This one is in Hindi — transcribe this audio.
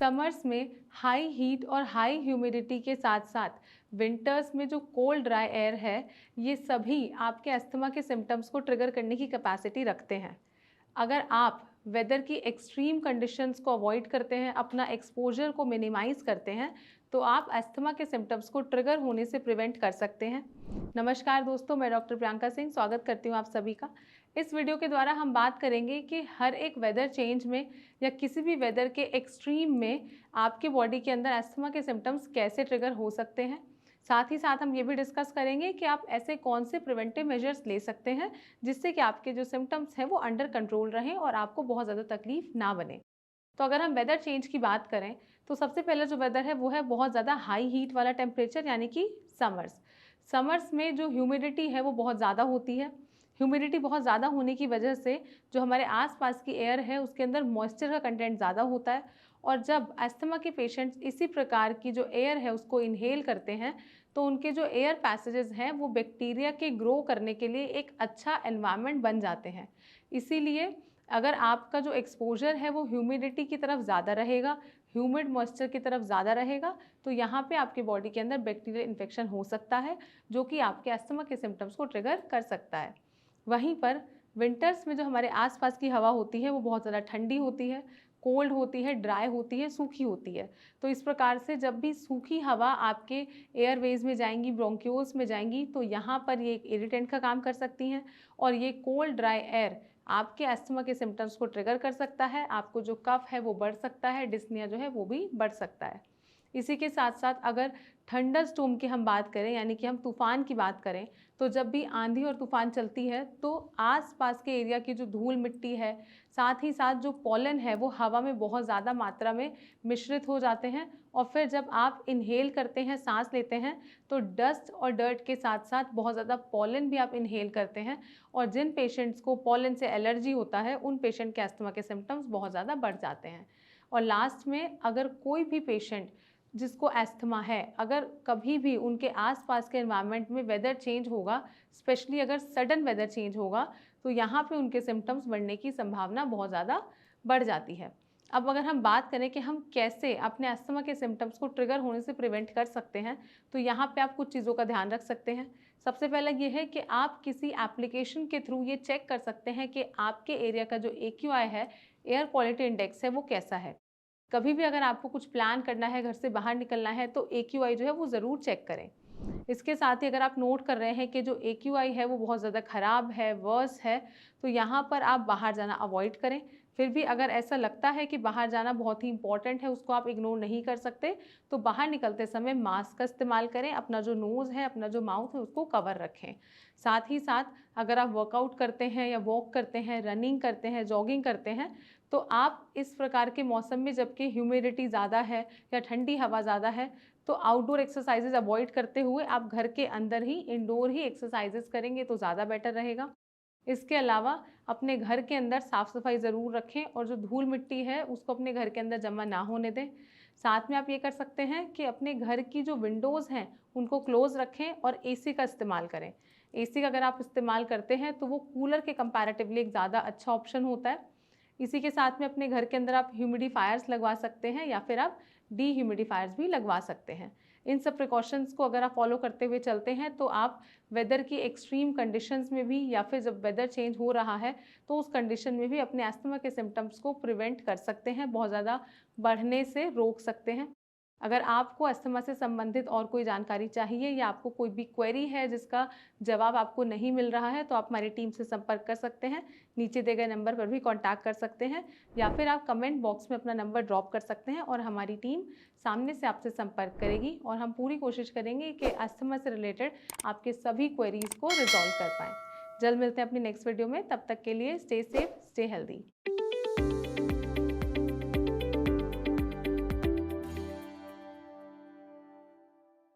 समर्स में हाई हीट और हाई ह्यूमिडिटी के साथ साथ विंटर्स में जो कोल्ड ड्राई एयर है, ये सभी आपके अस्थमा के सिम्टम्स को ट्रिगर करने की कैपेसिटी रखते हैं। अगर आप वेदर की एक्सट्रीम कंडीशंस को अवॉइड करते हैं, अपना एक्सपोजर को मिनिमाइज करते हैं, तो आप अस्थमा के सिम्टम्स को ट्रिगर होने से प्रिवेंट कर सकते हैं। नमस्कार दोस्तों, मैं डॉक्टर प्रियंका सिंह स्वागत करती हूँ आप सभी का। इस वीडियो के द्वारा हम बात करेंगे कि हर एक वेदर चेंज में या किसी भी वेदर के एक्सट्रीम में आपके बॉडी के अंदर अस्थमा के सिम्टम्स कैसे ट्रिगर हो सकते हैं। साथ ही साथ हम ये भी डिस्कस करेंगे कि आप ऐसे कौन से प्रिवेंटिव मेजर्स ले सकते हैं जिससे कि आपके जो सिम्टम्स हैं वो अंडर कंट्रोल रहें और आपको बहुत ज़्यादा तकलीफ ना बने। तो अगर हम वेदर चेंज की बात करें तो सबसे पहले जो वेदर है वो है बहुत ज़्यादा हाई हीट वाला टेम्परेचर, यानी कि समर्स। समर्स में जो ह्यूमिडिटी है वो बहुत ज़्यादा होती है। ह्यूमिडिटी बहुत ज़्यादा होने की वजह से जो हमारे आसपास की एयर है उसके अंदर मॉइस्चर का कंटेंट ज़्यादा होता है, और जब अस्थमा के पेशेंट्स इसी प्रकार की जो एयर है उसको इनहेल करते हैं तो उनके जो एयर पैसेजेस हैं वो बैक्टीरिया के ग्रो करने के लिए एक अच्छा एनवायरनमेंट बन जाते हैं। इसीलिए अगर आपका जो एक्सपोजर है वो ह्यूमिडिटी की तरफ ज़्यादा रहेगा, ह्यूमिड मॉइस्चर की तरफ ज़्यादा रहेगा, तो यहाँ पे आपकी बॉडी के अंदर बैक्टीरियल इन्फेक्शन हो सकता है जो कि आपके अस्थमा के सिम्टम्स को ट्रिगर कर सकता है। वहीं पर विंटर्स में जो हमारे आसपास की हवा होती है वो बहुत ज़्यादा ठंडी होती है, कोल्ड होती है, ड्राई होती है, सूखी होती है। तो इस प्रकार से जब भी सूखी हवा आपके एयरवेज में जाएंगी, ब्रोंक्यूल्स में जाएंगी, तो यहाँ पर ये एक इरिटेंट का काम कर सकती हैं, और ये कोल्ड ड्राई एयर आपके अस्थमा के सिम्टम्स को ट्रिगर कर सकता है। आपको जो कफ है वो बढ़ सकता है, डिस्निया जो है वो भी बढ़ सकता है। इसी के साथ साथ अगर थंडर स्टॉर्म की हम बात करें, यानी कि हम तूफ़ान की बात करें, तो जब भी आंधी और तूफ़ान चलती है तो आसपास के एरिया की जो धूल मिट्टी है, साथ ही साथ जो पॉलन है वो हवा में बहुत ज़्यादा मात्रा में मिश्रित हो जाते हैं, और फिर जब आप इनहेल करते हैं, सांस लेते हैं, तो डस्ट और डर्ट के साथ साथ बहुत ज़्यादा पॉलन भी आप इनहेल करते हैं, और जिन पेशेंट्स को पॉलन से एलर्जी होता है उन पेशेंट के अस्थमा के सिम्टम्स बहुत ज़्यादा बढ़ जाते हैं। और लास्ट में अगर कोई भी पेशेंट जिसको अस्थमा है, अगर कभी भी उनके आसपास के एनवायरनमेंट में वेदर चेंज होगा, स्पेशली अगर सडन वेदर चेंज होगा, तो यहाँ पे उनके सिम्टम्स बढ़ने की संभावना बहुत ज़्यादा बढ़ जाती है। अब अगर हम बात करें कि हम कैसे अपने अस्थमा के सिम्टम्स को ट्रिगर होने से प्रिवेंट कर सकते हैं, तो यहाँ पे आप कुछ चीज़ों का ध्यान रख सकते हैं। सबसे पहला ये है कि आप किसी एप्लीकेशन के थ्रू ये चेक कर सकते हैं कि आपके एरिया का जो AQI है, एयर क्वालिटी इंडेक्स है, वो कैसा है। कभी भी अगर आपको कुछ प्लान करना है, घर से बाहर निकलना है, तो AQI जो है वो ज़रूर चेक करें। इसके साथ ही अगर आप नोट कर रहे हैं कि जो AQI है वो बहुत ज़्यादा ख़राब है, वर्स है, तो यहाँ पर आप बाहर जाना अवॉइड करें। फिर भी अगर ऐसा लगता है कि बाहर जाना बहुत ही इंपॉर्टेंट है, उसको आप इग्नोर नहीं कर सकते, तो बाहर निकलते समय मास्क का इस्तेमाल करें, अपना जो नोज़ है, अपना जो माउथ है उसको कवर रखें। साथ ही साथ अगर आप वर्कआउट करते हैं या वॉक करते हैं, रनिंग करते हैं, जॉगिंग करते हैं, तो आप इस प्रकार के मौसम में जबकि ह्यूमिडिटी ज़्यादा है या ठंडी हवा ज़्यादा है, तो आउटडोर एक्सरसाइजेज अवॉइड करते हुए आप घर के अंदर ही, इंडोर ही एक्सरसाइजेज करेंगे तो ज़्यादा बेटर रहेगा। इसके अलावा अपने घर के अंदर साफ़ सफाई ज़रूर रखें, और जो धूल मिट्टी है उसको अपने घर के अंदर जमा ना होने दें। साथ में आप ये कर सकते हैं कि अपने घर की जो विंडोज़ हैं उनको क्लोज़ रखें और AC का इस्तेमाल करें। AC का अगर आप इस्तेमाल करते हैं तो वो कूलर के कंपैरेटिवली एक ज़्यादा अच्छा ऑप्शन होता है। इसी के साथ में अपने घर के अंदर आप ह्यूमिडिफायर्स लगवा सकते हैं, या फिर आप डीह्यूमिडिफायर्स भी लगवा सकते हैं। इन सब प्रिकॉशंस को अगर आप फॉलो करते हुए चलते हैं तो आप वेदर की एक्सट्रीम कंडीशंस में भी, या फिर जब वेदर चेंज हो रहा है तो उस कंडीशन में भी अपने अस्थमा के सिम्टम्स को प्रिवेंट कर सकते हैं, बहुत ज़्यादा बढ़ने से रोक सकते हैं। अगर आपको अस्थमा से संबंधित और कोई जानकारी चाहिए, या आपको कोई भी क्वेरी है जिसका जवाब आपको नहीं मिल रहा है, तो आप हमारी टीम से संपर्क कर सकते हैं। नीचे दिए गए नंबर पर भी कॉन्टैक्ट कर सकते हैं, या फिर आप कमेंट बॉक्स में अपना नंबर ड्रॉप कर सकते हैं और हमारी टीम सामने से आपसे संपर्क करेगी, और हम पूरी कोशिश करेंगे कि अस्थमा से रिलेटेड आपके सभी क्वेरीज को रिजॉल्व कर पाएँ। जल्द मिलते हैं अपनी नेक्स्ट वीडियो में, तब तक के लिए स्टे सेफ, स्टे हेल्दी।